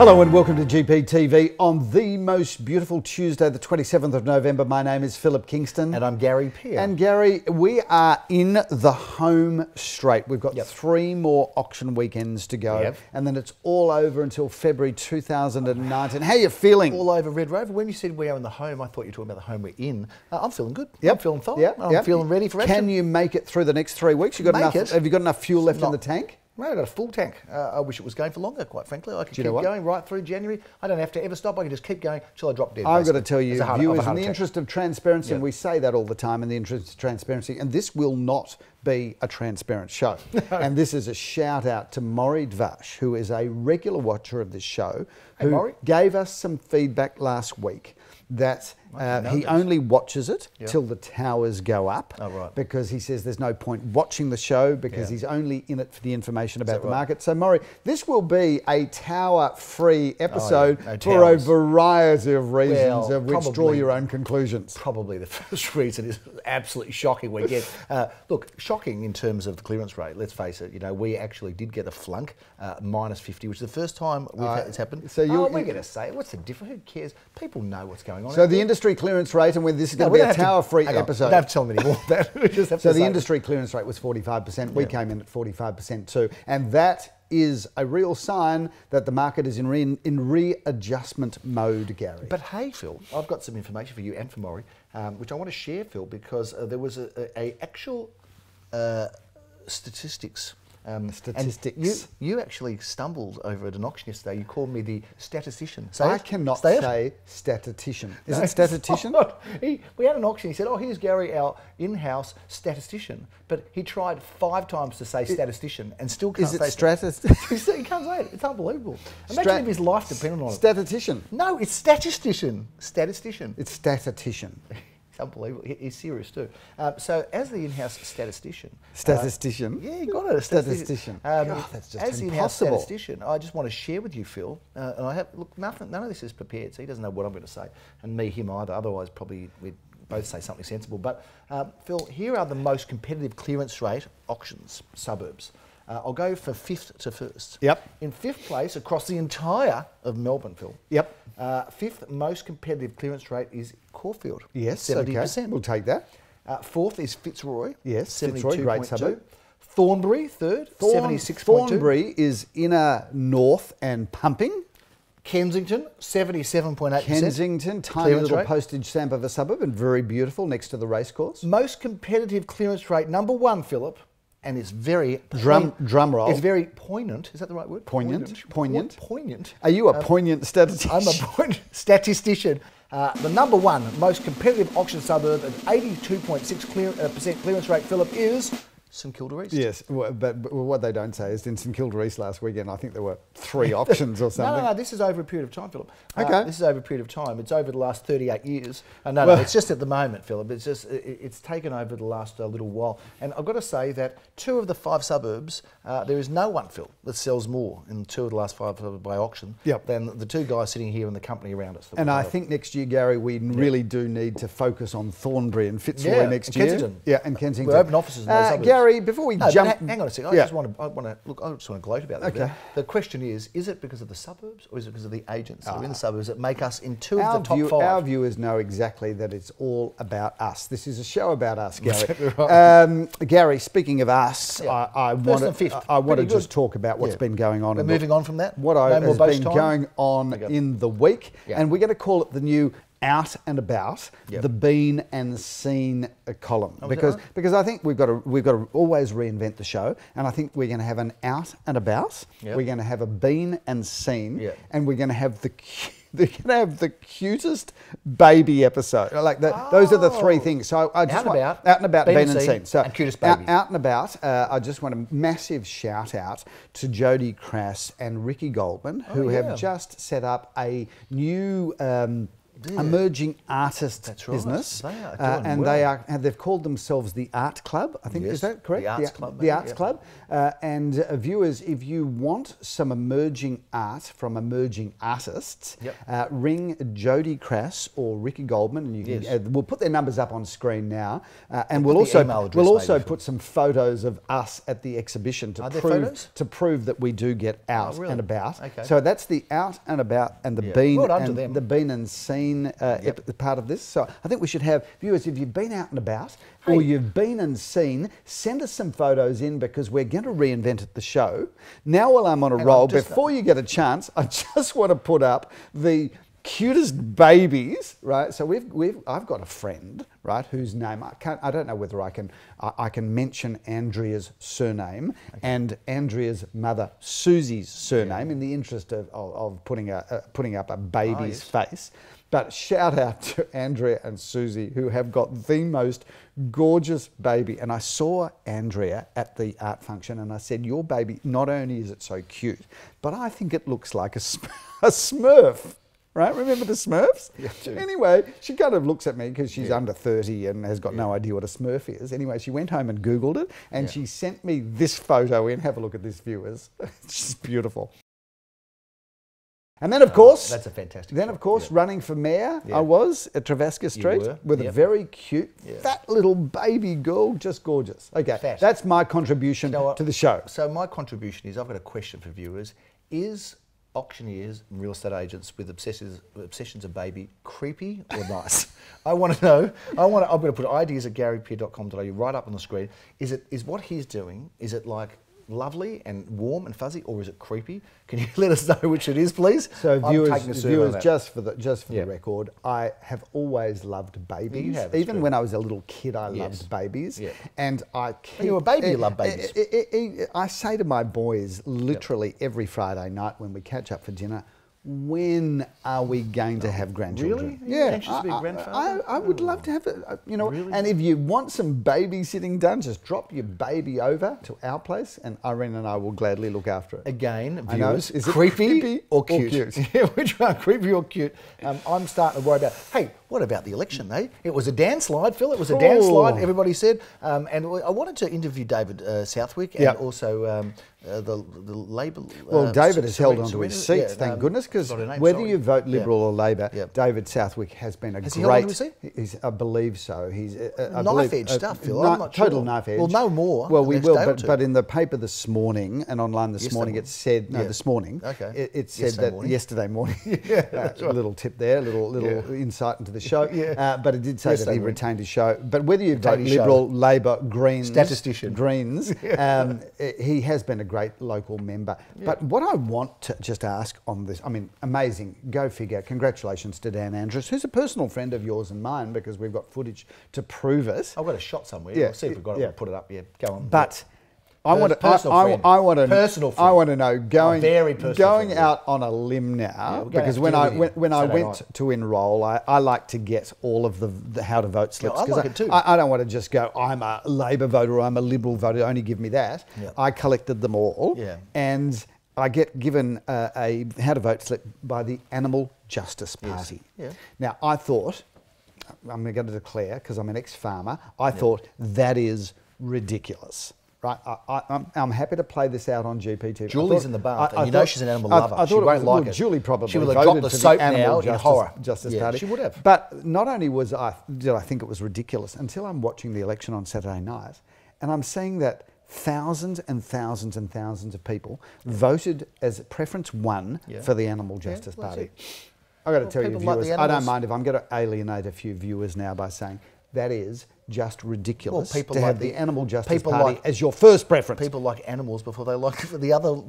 Hello and welcome to GPTV on the most beautiful Tuesday, the 27th of November. My name is Philip Kingston. And I'm Gary Peer. And Gary, we are in the home straight. We've got 3 more auction weekends to go. And then it's all over until February 2019. How are you feeling? All over Red Rover. When you said we are in the home, I thought you were talking about the home we're in. I'm feeling good. Yep. I'm feeling fine. Yep. I'm feeling ready for action. Can you make it through the next 3 weeks? You got enough? Have you got enough fuel left in the tank? No, I've got a full tank. I wish it was going for longer, quite frankly. I could keep going right through January. I don't have to ever stop. I can just keep going till I drop dead. I've got to tell you, viewers, in the interest of transparency, and we say that all the time, in the interest of transparency, and this will not be a transparent show. And this is a shout out to Maury Dvash, who is a regular watcher of this show, who gave us some feedback last week that he only watches it till the towers go up, because he says there's no point watching the show because he's only in it for the information about the market. So Maury, this will be a tower-free episode for a variety of reasons, of which draw your own conclusions. Probably the first reason is absolutely shocking we get. Look, shocking in terms of the clearance rate. Let's face it, you know, we actually did get a flunk, -50, which is the first time it's happened. So we're going to say, what's the difference? Who cares? People know what's going on. So the industry clearance rate, and this is going to be a tower-free episode. We don't have to tell them anymore that. We just have so the industry clearance rate was 45%. We came in at 45% too. And that is a real sign that the market is in readjustment mode, Gary. But hey, Phil, I've got some information for you and for Maury, which I want to share, Phil, because there was a actual statistics. Statistics. You actually stumbled over at an auction yesterday. You called me the statistician. I cannot say statistician. Is it statistician? We had an auction. He said, "Oh, here's Gary, our in-house statistician." But he tried 5 times to say statistician and still can't say it. Is it statistician? He can't say it. It's unbelievable. Imagine if his life depended on it. Statistician. No, it's statistician. Statistician. It's statistician. Unbelievable. He's serious too. So, as the in-house statistician, yeah, you got it. A statistician. God, that's just as impossible. the in-house statistician, I just want to share with you, Phil. And I have none of this is prepared, so he doesn't know what I'm going to say, and me, him either. Otherwise, probably we'd both say something sensible. But Phil, here are the most competitive clearance rate auctions suburbs. I'll go for 5th to 1st. Yep. In 5th place across the entire of Melbourne, Phil. Yep. 5th most competitive clearance rate is Caulfield. Yes, 70%. Okay. We'll take that. 4th is Fitzroy. Yes, Fitzroy, great suburb. Thornbury, 3rd, 76.2. Thornbury is inner north and pumping. Kensington, 77.8%. Kensington, tiny little postage stamp of a suburb and very beautiful next to the racecourse. Most competitive clearance rate, number 1, Philip. And it's very drum roll. It's very poignant. Is that the right word? Poignant. Poignant. Are you a poignant statistician? I'm a poignant statistician. The number 1 most competitive auction suburb at 82.6% clearance rate, Philip, is St Kilda East. Yes, but what they don't say is in St Kilda East last weekend, I think there were 3 auctions or something. No, this is over a period of time, Philip. Okay. This is over a period of time. It's over the last 38 years. No, it's just at the moment, Philip. It's just, it's taken over the last little while. And I've got to say that 2 of the 5 suburbs, there is no one, Phil, that sells more in 2 of the last 5 suburbs by auction than the 2 guys sitting here in the company around us. And I think next year, Gary, we really do need to focus on Thornbury and Fitzroy next year. Kensington. Yeah, and Kensington. We open offices in those suburbs. Gary, before we jump... Hang on a second. I just want to gloat about that. Okay. The question is it because of the suburbs or is it because of the agents that are in the suburbs that make us in 2 of the top 5? Our viewers know exactly that it's all about us. This is a show about us, Gary. Gary, speaking of us, I want to just talk about what's been going on. We're moving on from that? What has been going on in the week. And we're going to call it the new out and about, the been and seen column, because I think we've got to always reinvent the show, and I think we're going to have an out and about, we're going to have a been and seen, and we're going to have the cutest baby episode. Like those are the 3 things. So I just out and about, been and seen. So and cutest baby. Out and about. I just want a massive shout out to Jody Crass and Ricky Goldman, who have just set up a new emerging artist That's right. business. They are doing and well. they've called themselves the Art Club, I think. Yes. Is that correct? The Arts Club. The Arts Club. And viewers, if you want some emerging art from emerging artists, ring Jodie Crass or Ricky Goldman, and you can, we'll put their numbers up on screen now, and we'll also put some photos of us at the exhibition to prove that we do get out and about. Okay. So that's the out and about and the been and seen part of this. So I think we should have viewers, if you've been out and about or you've been and seen, send us some photos in, because we're going to reinvent it, the show. Now, while I'm on a roll, before you get a chance, I just want to put up the cutest babies, right? So I've got a friend, right, whose name I don't know whether I can mention Andrea's surname and Andrea's mother Susie's surname in the interest of putting up a baby's face. But shout out to Andrea and Susie, who have got the most gorgeous baby. And I saw Andrea at the art function and I said, your baby, not only is it so cute, but I think it looks like a Smurf. Right? Remember the Smurfs? Yeah, anyway, she kind of looks at me because she's under 30 and has got no idea what a Smurf is. Anyway, she went home and Googled it and she sent me this photo in. Have a look at this, viewers. It's just beautiful. And then, of course, that's a fantastic. Then, of course, running for mayor, I was at Travaska Street with a very cute, fat little baby girl, just gorgeous. Okay, that's my contribution to the show. So my contribution is, I've got a question for viewers: is auctioneers and real estate agents with obsessions of baby creepy or nice? I want to know. I'm going to put ideas at garypeer.com.au right up on the screen. Is what he's doing, is it like lovely and warm and fuzzy, or is it creepy? Can you let us know which it is, please? So viewers, just for the record, I have always loved babies. Yeah, you have, even when I was a little kid, I loved babies. Yeah. And I keep, when you were a baby, you loved babies. I say to my boys literally every Friday night when we catch up for dinner, when are we going to have grandchildren? Really? Are you anxious to be a grandfather? I would love to have it, really? And if you want some babysitting done, just drop your baby over to our place and Irene and I will gladly look after it. Again, viewers, is it creepy or cute? Yeah, which one, creepy or cute? I'm starting to worry about, hey, what about the election, eh? It was a landslide, Phil. It was a landslide, everybody said. And I wanted to interview David Southwick and also the Labor. Well, David has held on to his seats, thank goodness, because whether you vote Liberal or Labor, David Southwick has been a great. Has he held on to his seat? I believe so. He's knife-edge stuff, Phil. I'm not total sure. knife edge. Well, no more. Well, we will, but in the paper this morning and online this morning, it said this morning. Okay. It said that yesterday morning. A little tip there, little insight into the show. But it did say that he retained his show. But whether you vote Liberal, Labor, Greens, Greens, he has been a great local member. But what I want to just ask on this, I mean, amazing, go figure. Congratulations to Dan Andrews, who's a personal friend of yours and mine, because we've got footage to prove it. I've got a shot somewhere. We'll see if we've got it. We'll put it up. Yeah, go on. But I want to know, going out on a limb now, because when I went to enrol, I like to get all of the how to vote slips, because I don't want to just go, I'm a Labor voter or I'm a Liberal voter, only give me that. I collected them all, and I get given a how to vote slip by the Animal Justice Party. Now I thought, I'm going to declare, because I'm an ex-farmer, I thought that is ridiculous. Right, I'm happy to play this out on GPTV. Julie's in the bath, and you know she's an animal lover. She won't like it. Julie probably she would have got the soap now in horror. Justice Party. She would have. But not only did I think it was ridiculous, until I'm watching the election on Saturday night, and I'm seeing that thousands and thousands and thousands of people voted as preference one for the Animal Justice Party. I've got to tell you, viewers, I don't mind if I'm going to alienate a few viewers now by saying that is just ridiculous to have the Animal Justice Party as your first preference. People like animals before they like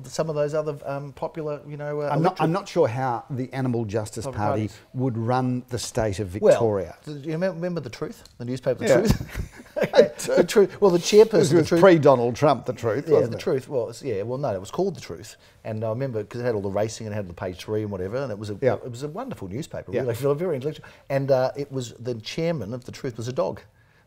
some of those other popular, I'm not sure how the Animal Justice Party would run the state of Victoria. Well, do you remember The Truth, the newspaper The Truth? The Truth. Well, the chairperson. It was pre-Donald Trump, The Truth. Wasn't The Truth. Well, no, it was called The Truth, and I remember because it had all the racing and it had the page 3 and whatever, and it was a wonderful newspaper. Really, very intellectual, and it was the chairman of The Truth was a dog.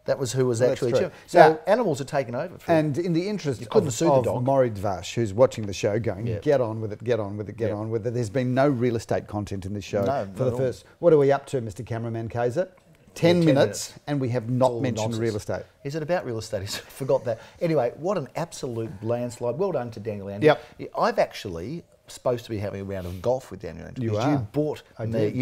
That was who was actually true. chewing. So animals are taken over. And in the interest of Maury Dvash, who's watching the show, going, get on with it, get on with it, get on with it. There's been no real estate content in this show for the first. What are we up to, Mr. Cameraman Kaiser? 10 minutes, and we have not mentioned real estate. Is it about real estate? I forgot that. Anyway, what an absolute landslide. Well done to Daniel Andrews. Yep. I've actually supposed to be having a round of golf with Daniel Andrews. You are. You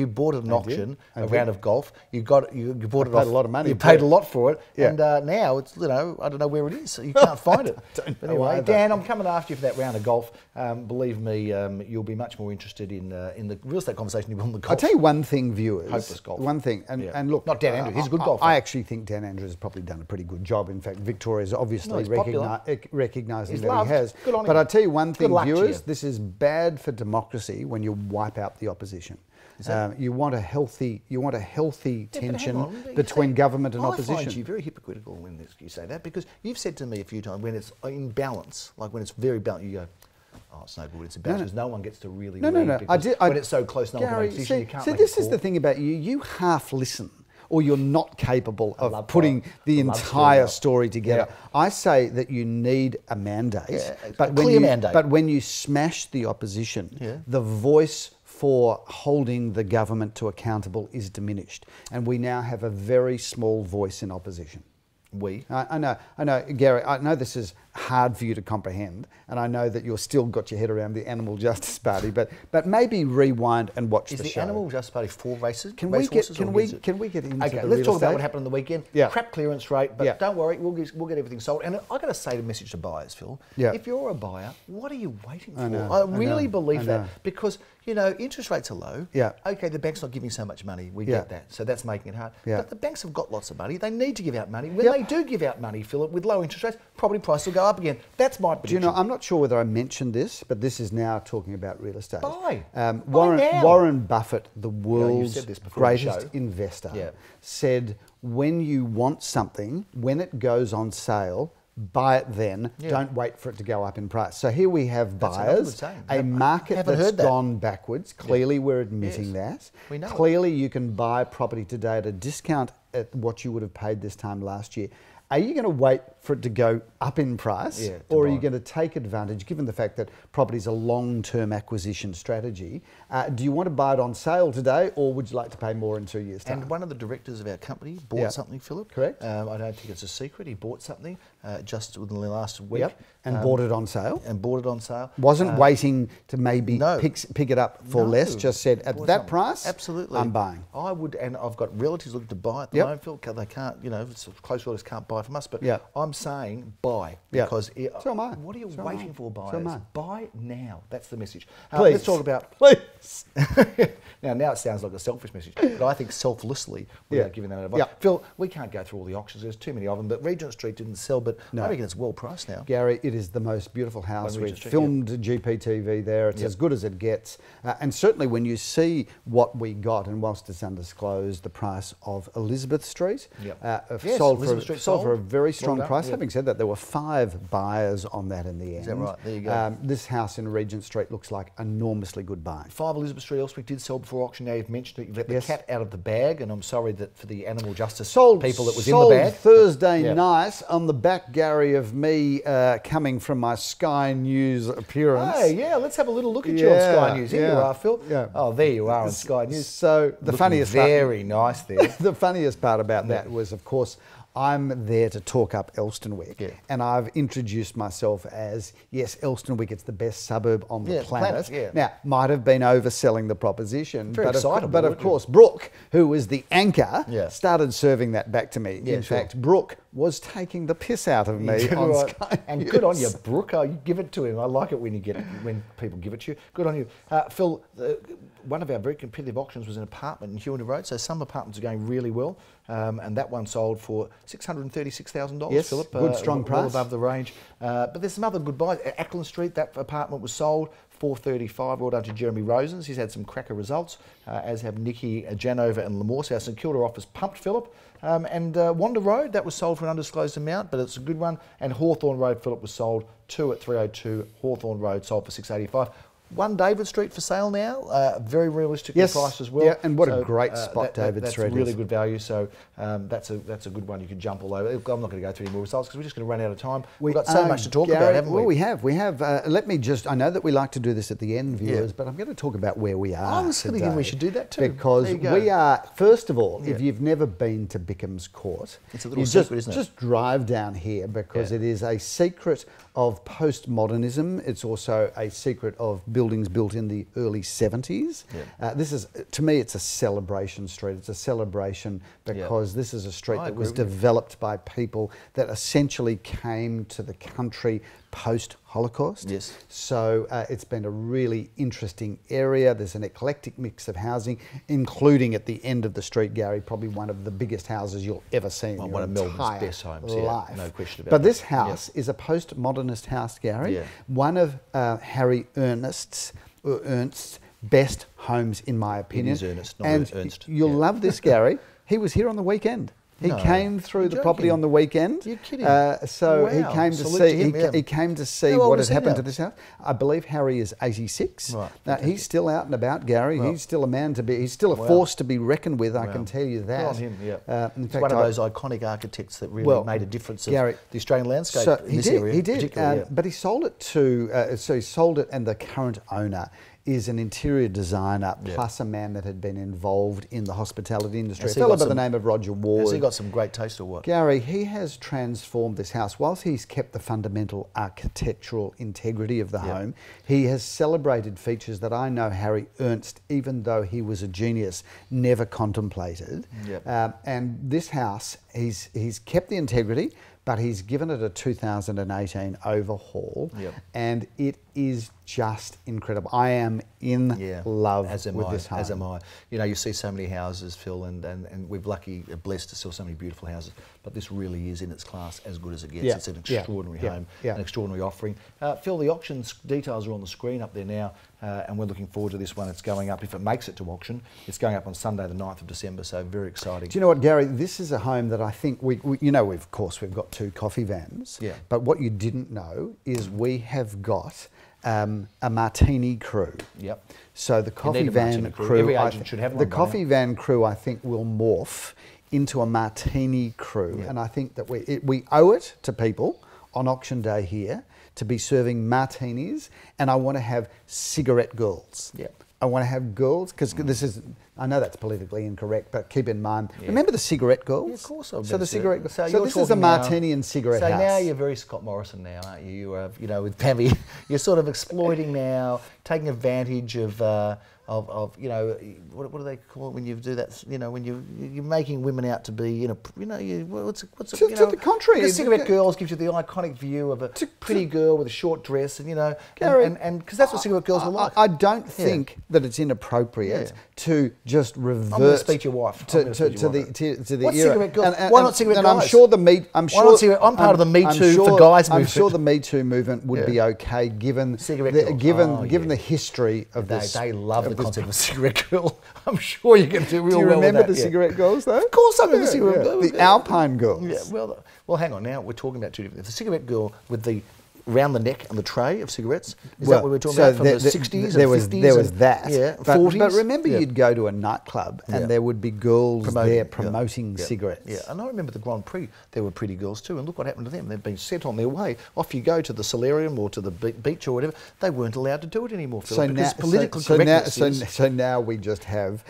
bought at an auction a round of golf. You bought it off. Paid a lot of money. You paid a lot for it, and now it's I don't know where it is. So you can't find it. But anyway, Dan, I'm coming after you for that round of golf. Believe me, you'll be much more interested in the real estate conversation you will in the golf. I'll tell you one thing, viewers. Hopeless golf. One thing, and look, not Dan Andrews. He's a good golfer. I actually think Dan Andrews has probably done a pretty good job. In fact, Victoria's obviously recognising that he has. Good on him. But I tell you one thing, viewers, this is bad for democracy when you wipe out the opposition. You want a healthy tension between government and opposition. I find you very hypocritical when you say that, because you've said to me a few times when it's in balance, like when it's very balanced, you go, oh, it's no good, it's in balance, because no one gets to really lead. When it's so close, no one can make a decision, you can't make a call. This is the thing about you. You half listen, or you're not capable of putting the entire story together. I say that you need a mandate, but when you smash the opposition, the voice for holding the government to accountable is diminished, and we now have a very small voice in opposition. I know, Gary, I know this is hard for you to comprehend, and I know that you've still got your head around the Animal Justice Party, but maybe rewind and watch the show. Is the Animal Justice Party 4 races? Can we get into let's talk about what happened on the weekend. Crap clearance rate, but don't worry, we'll get everything sold. And I've got to say the message to buyers, Phil, if you're a buyer, what are you waiting for? I really believe that, because interest rates are low. Okay, the bank's not giving so much money. We get that. So that's making it hard. But the banks have got lots of money. They need to give out money. When they do give out money, Philip, with low interest rates, property prices will go up again. That's my prediction. Do you know, I'm not sure whether I mentioned this, but this is now talking about real estate. Buy. Warren Buffett, the world's greatest investor, said, when you want something, when it goes on sale, buy it then. Don't wait for it to go up in price. So here we have buyers, a market that's gone backwards. Clearly, we're admitting that. We know Clearly, you can buy property today at a discount at what you would have paid this time last year. Are you going to wait for it to go up in price, or are you going to take advantage, given the fact that property is a long-term acquisition strategy? Do you want to buy it on sale today, or would you like to pay more in 2 years' time? And one of the directors of our company bought something, Philip. Correct. I don't think it's a secret. He bought something just within the last week. And bought it on sale. Wasn't waiting to maybe pick it up for less, just said, at that price, absolutely, I'm buying. I would, and I've got relatives looking to buy at the moment, Phil. They can't, close relatives can't buy from us, but I'm saying buy, because so am I. What are you waiting for, buyers? So am I. Buy now. That's the message. Please. Let's talk about... Please. Now it sounds like a selfish message, but I think selflessly, without giving that advice. Phil, we can't go through all the auctions. There's too many of them, but Regent Street didn't sell, but I reckon it's well priced now. Gary, it is the most beautiful house. We've filmed GPTV there. It's as good as it gets. And certainly when you see what we got, and whilst it's undisclosed, the price of Elizabeth Street sold for a very strong price. Having said that, there were 5 buyers on that in the end. Is that right? There you go. This house in Regent Street looks like enormously good buying. 5 Elizabeth Street, Elsternwick did sell before auction. Now you've mentioned it. You've let the cat out of the bag, and I'm sorry that for the animal justice people that was in the bag. Thursday night on the back, Gary, of me coming from my Sky News appearance. Hey, let's have a little look at you on Sky News. Here you are, Phil. Oh, there you are on Sky News. So the funniest part, very nice there. The funniest part about that was, of course, I'm there to talk up Elsternwick, and I've introduced myself as, yes, Elsternwick, it's the best suburb on the planet. Now, might have been overselling the proposition, but of course, Brooke, who was the anchor, started serving that back to me. In fact, Brooke was taking the piss out of me on Sky And News. good on you, Brooke. You give it to him. I like it when people give it to you. Good on you. Phil, one of our very competitive auctions was an apartment in Hawthorn Road, so some apartments are going really well, and that one sold for $636,000, yes, Philip. Good, strong price. Well above the range. But there's some other good buys. At Ackland Street, that apartment was sold, $435, well done to Jeremy Rosens. He's had some cracker results, as have Nikki Janova and Lamore. So our St Kilda office pumped, Philip. And Wanda Road, that was sold for an undisclosed amount, but it's a good one. And Hawthorn Road, Philip, was sold 2 at 302. Hawthorn Road sold for $685. 1 David Street for sale now, very realistically priced as well. Yeah, and what a great spot David Street is. That's really good value, so that's a good one you can jump all over. I'm not going to go through any more results because we're just going to run out of time. We've got so much to talk about, haven't we? Well, we have. Let me just, I know that we like to do this at the end, viewers, but I'm going to talk about where we are. I was thinking we should do that too. Because we are, first of all, if you've never been to Bickhams Court, it's a little secret, isn't it? Just drive down here because it is a secret of postmodernism. It's also a secret of buildings built in the early 70s. This is, to me, it's a celebration street. It's a celebration because this is a street that was developed by people that essentially came to the country post-Holocaust. Yes. So it's been a really interesting area. There's an eclectic mix of housing, including at the end of the street, Gary, probably one of the biggest houses you'll ever see in your one of Melbourne's best homes, life. No question about But this house is a postmodernist house, Gary. One of Harry Ernst's best homes, in my opinion. It is Ernst, not and Ernst. You'll love this, Gary. He was here on the weekend. He came through the property on the weekend. You're kidding. So he came to see. He came to see what had happened to this house. I believe Harry is 86. Right. Now he's still out and about, Gary. He's still a man to be. He's still a force to be reckoned with. I can tell you that. Good on him. Yeah. In He's fact, one of those iconic architects that really made a difference in the Australian landscape in this area. He did. But he sold it to. So he sold it, and the current owner is an interior designer plus a man that had been involved in the hospitality industry. A fellow by the name of Roger Ward. Has he got some great taste or what? Gary, he has transformed this house. Whilst he's kept the fundamental architectural integrity of the home, he has celebrated features that I know Harry Ernst, even though he was a genius, never contemplated. And this house, he's kept the integrity, but he's given it a 2018 overhaul, and it is just incredible. I am in love with this home. As am I. You know, you see so many houses, Phil, and we're blessed to sell so many beautiful houses, but this really is in its class as good as it gets. It's an extraordinary home, an extraordinary offering. Phil, the auction details are on the screen up there now, and we're looking forward to this one. It's going up, if it makes it to auction, it's going up on Sunday the 9th of December, so very exciting. Do you know what, Gary? This is a home that I think, of course, we've got 2 coffee vans, but what you didn't know is we have got a martini crew. So the coffee van crew, every agent should have one. The coffee van crew, I think, will morph into a martini crew, and I think that we owe it to people on auction day here to be serving martinis, and I want to have cigarette girls. I want to have girls, because this is, I know that's politically incorrect, but keep in mind, remember the cigarette girls? Yeah, of course. So the cigarette girls. So this is a martini and cigarette house. So now you're very Scott Morrison now, aren't you? You know, with Pammy, you're sort of exploiting now, taking advantage of you know, what do they call it when you do that? You know, when you're making women out to be, to the contrary. The cigarette girls gives you the iconic view of a pretty girl with a short dress, and and because that's what cigarette girls are like. I don't think that it's inappropriate to just revert. I'm going to speak to your wife. To the What's era. Cigarette girls? Why not cigarette guys? I'm sure I'm part of the Me Too for guys movement. I'm sure the Me Too movement would be okay given the history of this. They love the concept of a cigarette girl. I'm sure you can do real well. Do you remember the cigarette girls, though? Of course I remember the cigarette girls. The Alpine girls. Yeah, well, hang on now. We're talking about 2 different. The cigarette girl with the round the neck and the tray of cigarettes. Is that what we're talking about from the 60s and 50s? There was that. 40s. But remember, you'd go to a nightclub and there would be girls there promoting cigarettes. Yeah, and I remember the Grand Prix, there were pretty girls too, and look what happened to them. They've been sent on their way. Off you go to the solarium or to the beach or whatever. They weren't allowed to do it anymore, Phil, because political correctness so now we just have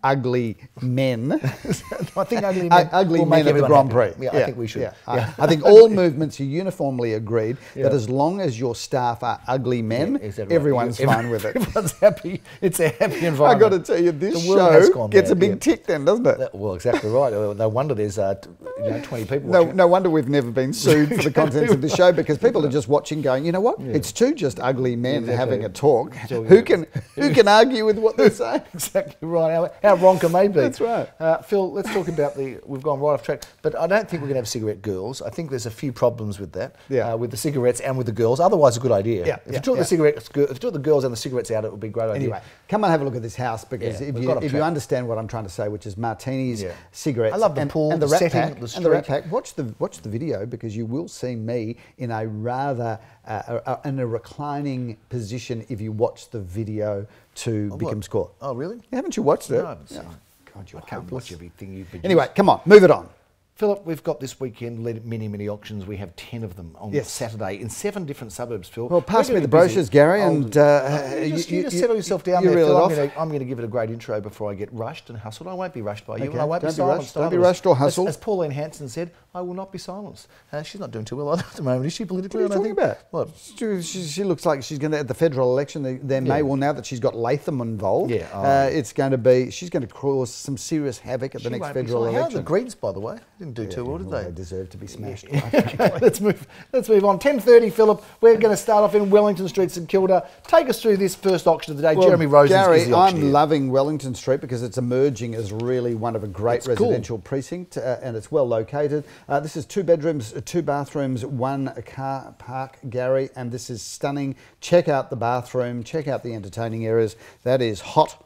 ugly men. I think ugly men ugly men at the Grand Prix. Yeah, I think we should. I think all movements are uniformly agreed that as long as your staff are ugly men, everyone's fine with it. Everyone's happy. It's a happy environment. I've got to tell you, this show gets a big tick then, doesn't it? Well, exactly right. No wonder there's 20 people watching. No wonder we've never been sued for the contents of the show, because people are just watching going, you know what? It's 2 just ugly men having a talk. Who can argue with what they're saying? Exactly right. How how wrong it may be. That's right. Phil, let's talk about we've gone right off track, but I don't think we're going to have cigarette girls. I think there's a few problems with that, with the cigarettes and with the girls. Otherwise, a good idea. Yeah, if you took the girls and the cigarettes out, it would be a great idea. Anyway, come and have a look at this house, because if you understand what I'm trying to say, which is martinis, cigarettes, I love the pool, and the setting, pack, the street. and the rat pack. Watch the video, because you will see me in a rather in a reclining position if you watch the video to Bickhams Court. Oh, really? Haven't you watched it? No, I haven't seen it. God, you're I can't hopeless. watch everything you produce. Anyway, come on, move it on. Philip, we've got this weekend mini auctions. We have 10 of them on Saturday in 7 different suburbs, Phil. Well, pass me the brochures, Gary, and you just settle yourself down there, Phil. I'm going to give it a great intro before I get rushed and hustled. I won't be rushed by you, and I won't be silenced. Don't be rushed or hustled. As Pauline Hanson said, I will not be silenced. She's not doing too well at the moment, is she, politically? What are you talking about? What? She looks like she's going to, at the federal election, there may, well, now that she's got Latham involved, she's going to cause some serious havoc at the next federal election. How are the Greens, by the way? Didn't do too well, did they? They deserve to be smashed. Okay, let's move on. 10:30, Philip. We're going to start off in Wellington Street, St Kilda. Take us through this first auction of the day. Well, Jeremy Rosens is the auctioneer. I'm loving Wellington Street because it's emerging as really one of a great residential precinct, and it's well located. This is 2 bedrooms, 2 bathrooms, 1 car park, Gary, and this is stunning. Check out the bathroom, check out the entertaining areas. That is hot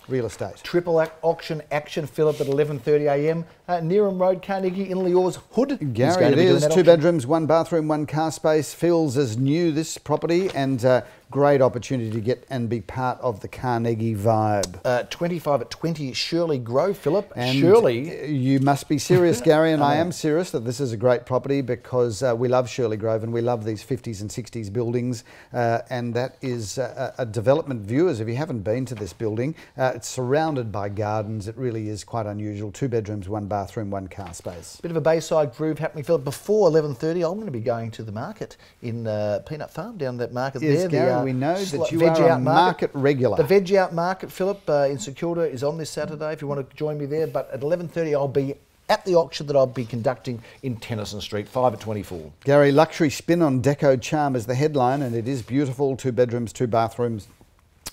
real estate. Triple auction action, Philip, at 11:30 a.m. Neerim Road, Carnegie, in Leor's Hood. Gary, it is 2 bedrooms, 1 bathroom, 1 car space. Feels as new, this property, and great opportunity to get and be part of the Carnegie vibe. 25 at 20, Shirley Grove, Philip. And Shirley, you must be serious, Gary, and I am serious that this is a great property, because we love Shirley Grove and we love these 50s and 60s buildings, and that is a development. Viewers, if you haven't been to this building, it's surrounded by gardens. It really is quite unusual. 2 bedrooms, 1 bathroom, 1 car space. Bit of a Bayside groove happening, Philip. Before 11:30, I'm going to be going to the market in Peanut Farm, down that market there. Gary, we know that you are a market regular. The Veg Out Market, Philip, in St Kilda is on this Saturday if you want to join me there. But at 11:30, I'll be at the auction that I'll be conducting in Tennyson Street, 5 at 24. Gary, luxury spin on deco charm is the headline, and it is beautiful. 2 bedrooms, 2 bathrooms,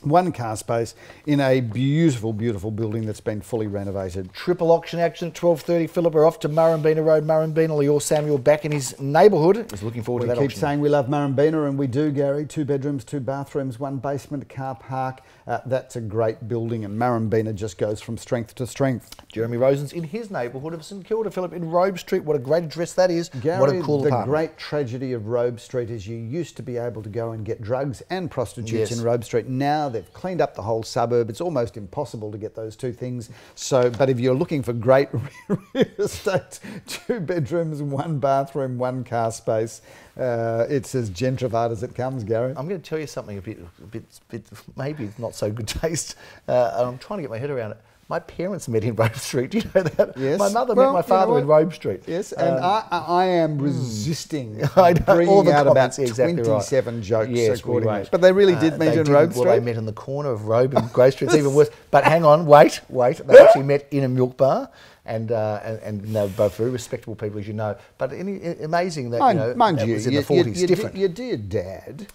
1 car space in a beautiful, beautiful building that's been fully renovated. Triple auction action at 12:30. Philip, we're off to Murrumbina Road. Murrumbina, Leor Samuel back in his neighbourhood is looking forward to that auction. We keep saying we love Murrumbina, and we do, Gary. 2 bedrooms, 2 bathrooms, 1 basement, car park. That's a great building, and Murrumbina just goes from strength to strength. Jeremy Rosens in his neighbourhood of St Kilda, Philip, in Robe Street. What a great address that is. Gary, what a cool apartment. The great tragedy of Robe Street is you used to be able to go and get drugs and prostitutes in Robe Street. Now they've cleaned up the whole suburb. It's almost impossible to get those 2 things. So, but if you're looking for great real estate, 2 bedrooms, 1 bathroom, 1 car space, it's as gentrified as it comes, Gary. I'm going to tell you something a bit maybe not so good taste. I'm trying to get my head around it. My parents met in Robe Street. Do you know that? Yes. My mother met my father in Robe Street. Yes, and I am resisting I know, bringing all the out about exactly 27 right. jokes. Yes, accordingly. But they really did meet in Robe Street. Well, they met in the corner of Robe and Grey Street. It's even worse. But hang on, wait. They actually met in a milk bar. And they were both very respectable people, as you know. But amazing that, mind it you, was in the 40s, different. Your dear dad,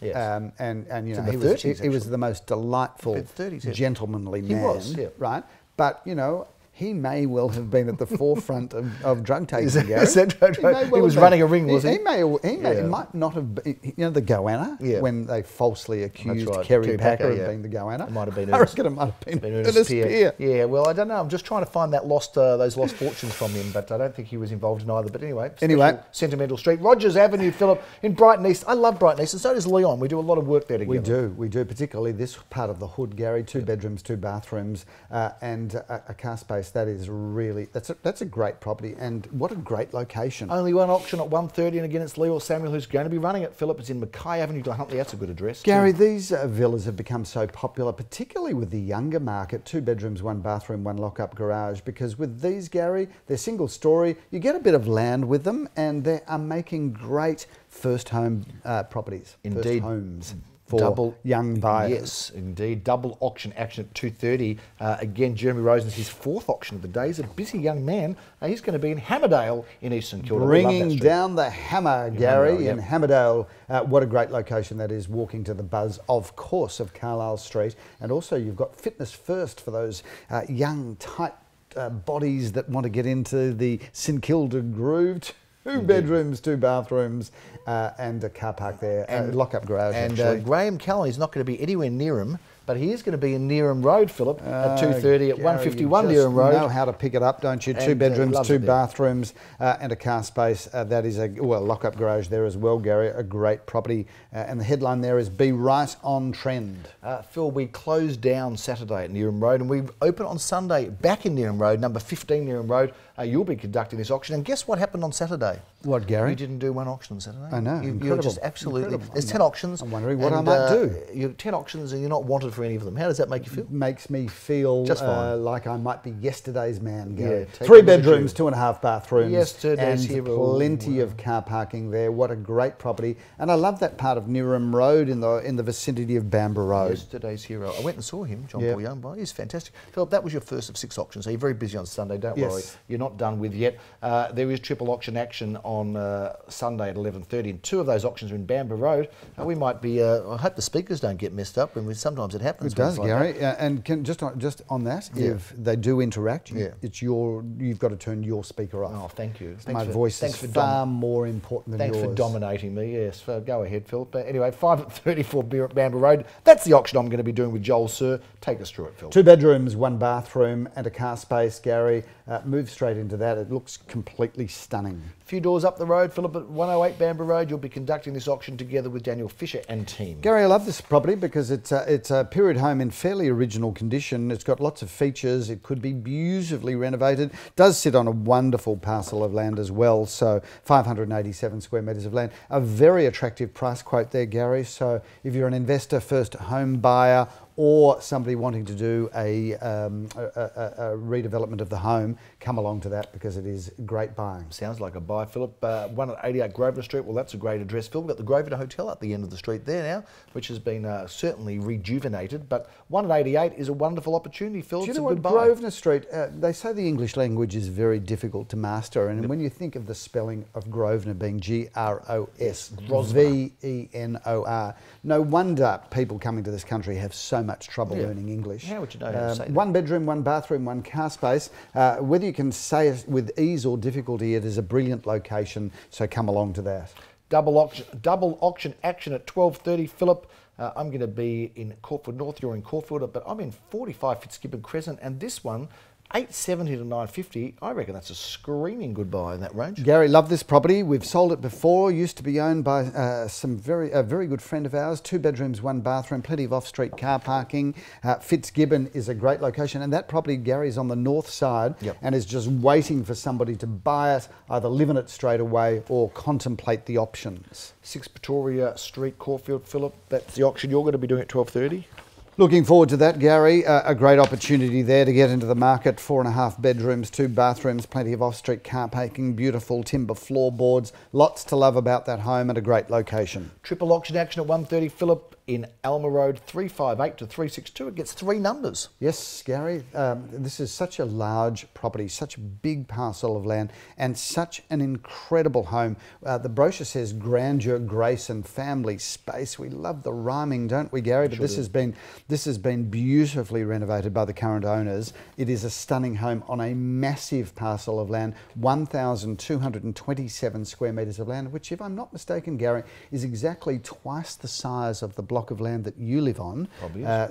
and you know, he was the most delightful, 30s, gentlemanly man. He was, right? But, you know, he may well have been at the forefront of drug taking. He was running a ring, was he? He might not have been, you know, the goanna, when they falsely accused Kerry Packer of being the goanna. It might have been I reckon it might have been Ernest Peer. Yeah, well, I don't know. I'm just trying to find that those lost fortunes from him, but I don't think he was involved in either. But anyway, Sentimental Street. Rogers Avenue, Philip, in Brighton East. I love Brighton East, and so does Leon. We do a lot of work there together. We do, particularly this part of the hood, Gary. 2 bedrooms, 2 bathrooms, and a car space. That is really, that's a great property, and what a great location. Only 1 auction at 1:30, and again it's Leor Samuel who's going to be running it. Philip, it's in Mackay Avenue to Huntley. That's a good address. Gary, these villas have become so popular, particularly with the younger market. 2 bedrooms, 1 bathroom, 1 lock-up garage, because with these, Gary, they're single story. You get a bit of land with them, and they are making great first home properties. Indeed. First homes. for young buyers. Yes, indeed. Double auction action at 2:30. Again, Jeremy Rosen's his 4th auction of the day. He's a busy young man. He's going to be in Hammerdale in Eastern Kilda. Bringing down the hammer, Gary, in Hammerdale. What a great location that is, walking to the buzz, of course, of Carlisle Street. And also you've got Fitness First for those young, tight bodies that want to get into the St Kilda groove. 2 bedrooms, 2 bathrooms, and a car park there, lock-up garage. And Graham Callan is not going to be anywhere near him, but he is going to be in Neerim Road, Philip, at 2:30 at 151 Neerim Road. You know how to pick it up, don't you? 2 bedrooms, 2 bathrooms, and a car space. That is a lock-up garage there as well, Gary. A great property, and the headline there is "Be Right on Trend." Phil, we close down Saturday at Neerim Road, and we open on Sunday back in Neerim Road, number 15 Neerim Road. You'll be conducting this auction, and guess what happened on Saturday? What, Gary? You didn't do one auction on Saturday. I know. You're just absolutely. There's 10 auctions. I'm wondering what I might do. You're 10 auctions, and you're not wanted for any of them. How does that make you feel? It makes me feel just fine. like I might be yesterday's man, Gary. Yeah, 3 bedrooms, 2.5 bathrooms, yesterday's and hero. plenty of car parking there. What a great property! And I love that part of Neerim Road in the vicinity of Bambra Road. Yesterday's hero. I went and saw him, John Paul Youngby. He's fantastic. Philip, that was your first of 6 auctions. So you're very busy on Sunday. Don't worry, you're not done with yet. There is triple auction action on Sunday at 11:30, and 2 of those auctions are in Bambra Road. We might be. I hope the speakers don't get messed up, and sometimes it happens. It does, Gary. And just on that, if they do interact, you've got to turn your speaker off. Oh, thank you. My voice is far more important than yours. Thanks for dominating me. Yes, go ahead, Phil. But anyway, 5:34 Bambra Road. That's the auction I'm going to be doing with Joel Sir. Take us through it, Phil. 2 bedrooms, 1 bathroom, and a car space, Gary. Move straight into that. It looks completely stunning. A few doors up the road, Philip, at 108 Bambra Road. You'll be conducting this auction together with Daniel Fisher and team. Gary, I love this property because it's a period home in fairly original condition. It's got lots of features. It could be beautifully renovated. It does sit on a wonderful parcel of land as well. So 587 square metres of land. A very attractive price quote there, Gary. So if you're an investor, first home buyer, or somebody wanting to do a redevelopment of the home, come along to that because it is great buying. Sounds like a buy, Philip. 1 at 88 Grosvenor Street. Well, that's a great address, Phil. We've got the Grosvenor Hotel at the end of the street there now, which has been certainly rejuvenated. But 1 at 88 is a wonderful opportunity, Phil. Do you know what, Grosvenor Street, they say the English language is very difficult to master, and when you think of the spelling of Grosvenor being Grosvenor, no wonder people coming to this country have so much trouble learning English. How would you know how to say that? 1 bedroom, 1 bathroom, 1 car space. Whether you can say it with ease or difficulty, it is a brilliant location, so come along to that. Double auction action at 12:30, Philip. I'm going to be in Caulfield North, you're in Caulfield, but I'm in 45 Fitzgibbon Crescent, and this one, 870 to 950. I reckon that's a screaming good buy in that range. Gary, love this property. We've sold it before. Used to be owned by a very good friend of ours. 2 bedrooms, 1 bathroom, plenty of off-street car parking. Fitzgibbon is a great location, and that property, Gary, is on the north side and is just waiting for somebody to buy it, either live in it straight away or contemplate the options. 6 Pretoria Street, Caulfield, Philip. That's the auction you're going to be doing at 12:30. Looking forward to that, Gary. A great opportunity there to get into the market. 4.5 bedrooms, 2 bathrooms, plenty of off-street car parking, beautiful timber floorboards. Lots to love about that home and a great location. Triple auction action at 1:30, Philip, in Alma Road, 358 to 362. It gets 3 numbers. Yes, Gary. This is such a large property, such a big parcel of land, and such an incredible home. The brochure says grandeur, grace, and family space. We love the rhyming, don't we, Gary? But this has been beautifully renovated by the current owners. It is a stunning home on a massive parcel of land, 1,227 square metres of land, which, if I'm not mistaken, Gary, is exactly twice the size of the block of land that you live on.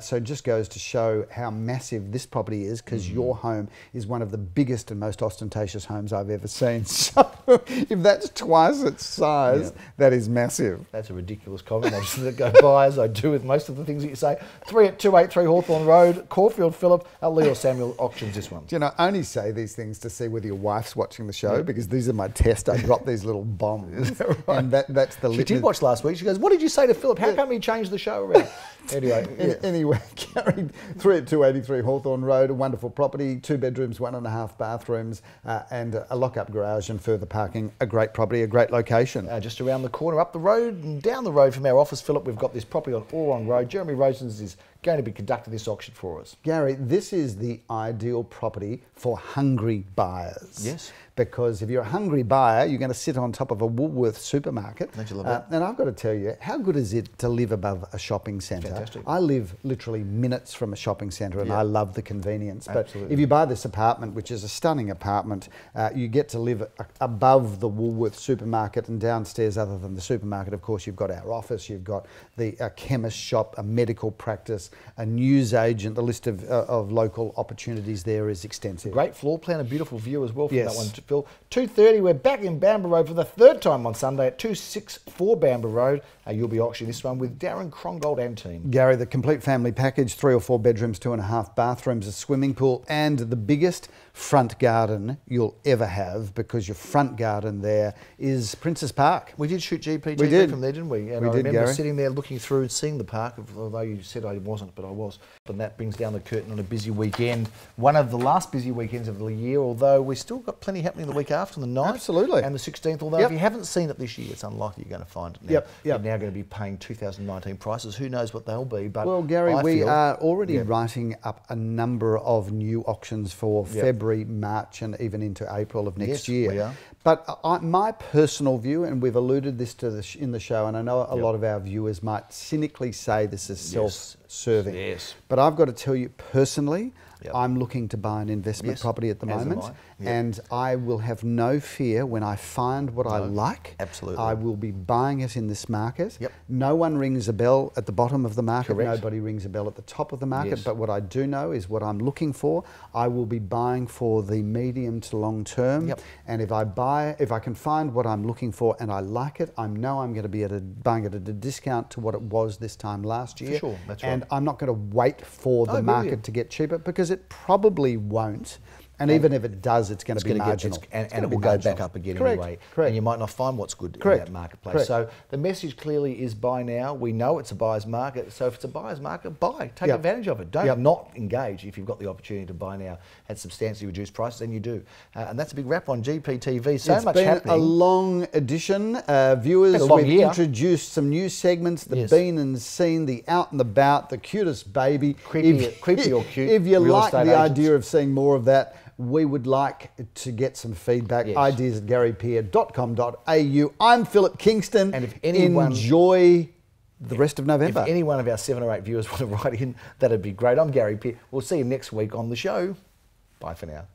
So it just goes to show how massive this property is, because your home is one of the biggest and most ostentatious homes I've ever seen. So if that's twice its size, that is massive. That's a ridiculous comment. I just let it go by, as I do with most of the things that you say. 3 at 283 Hawthorn Road, Caulfield, Philip. Leo Samuel auctions this one. Do you know, I only say these things to see whether your wife's watching the show, because these are my tests. I drop these little bombs. And that's the She did watch last week. She goes, "What did you say to Philip? How come he changed the show around. Anyway, yeah. Anyway, Gary, 283 Hawthorn Road, a wonderful property, 2 bedrooms, 1.5 bathrooms, and a lock-up garage and further parking. A great property, a great location. Just around the corner, up the road and down the road from our office, Philip, we've got this property on Orong Road. Jeremy Rosens is going to be conducting this auction for us. Gary, this is the ideal property for hungry buyers. Yes. Because if you're a hungry buyer, you're going to sit on top of a Woolworths supermarket. Don't you love that? And I've got to tell you, how good is it to live above a shopping centre? Fantastic. I live literally minutes from a shopping centre, and I love the convenience. Absolutely. But if you buy this apartment, which is a stunning apartment, you get to live above the Woolworths supermarket, and downstairs, other than the supermarket, of course, you've got our office, you've got the chemist shop, a medical practice, a news agent. The list of local opportunities there is extensive. Great floor plan, a beautiful view as well from Yes. that one, Phil. 2:30, we're back in Bambra Road for the 3rd time on Sunday at 264 Bambra Road. You'll be auctioning this one with Darren Crongold and team. Gary, the complete family package, 3 or 4 bedrooms, 2.5 bathrooms, a swimming pool, and the biggest front garden you'll ever have, because your front garden there is Princes Park. We did shoot GPTV from there, didn't we? And We I did, remember Gary. sitting there looking through and seeing the park, although you said I wasn't, but I was. And that brings down the curtain on a busy weekend. One of the last busy weekends of the year, although we've still got plenty happening the week after, the 9th. Absolutely. And the 16th, although if you haven't seen it this year, it's unlikely you're going to find it now. You're now going to be paying 2019 prices. Who knows what they'll be? But Well, Gary, I we feel- are already writing up a number of new auctions for February, March, and even into April of next year. we are. But my personal view, and we've alluded this to in the show, and I know a lot of our viewers might cynically say this is self-serving. Yes. But I've got to tell you personally, I'm looking to buy an investment property at the as am moment, I. and I will have no fear when I find what I like. Absolutely. I will be buying it in this market. Yep. No one rings a bell at the bottom of the market. Correct. Nobody rings a bell at the top of the market. Yes. But what I do know is what I'm looking for. I will be buying for the medium to long term. Yep. And if I can find what I'm looking for and I like it, I know I'm going to be buying it at a discount to what it was this time last year. For sure, that's right. And I'm not going to wait for the market to get cheaper, because it probably won't. And even if it does, it's going to be marginal. And it will go back up again anyway. Correct. And you might not find what's good in that marketplace. Correct. So the message clearly is buy now. We know it's a buyer's market. So if it's a buyer's market, buy. Take advantage of it. Don't not engage if you've got the opportunity to buy now at substantially reduced prices, and you do. And that's a big wrap on GPTV. So It's much been happening. a long edition. Viewers, long we've year. introduced some new segments, the been and seen, the out and about, the cutest baby. Creepy or cute If you real like estate the agents. idea of seeing more of that, we would like to get some feedback. Ideas at garypeer.com.au. I'm Philip Kingston. And if anyone... Enjoy the rest of November. If any one of our 7 or 8 viewers want to write in, that'd be great. I'm Gary Peer. We'll see you next week on the show. Bye for now.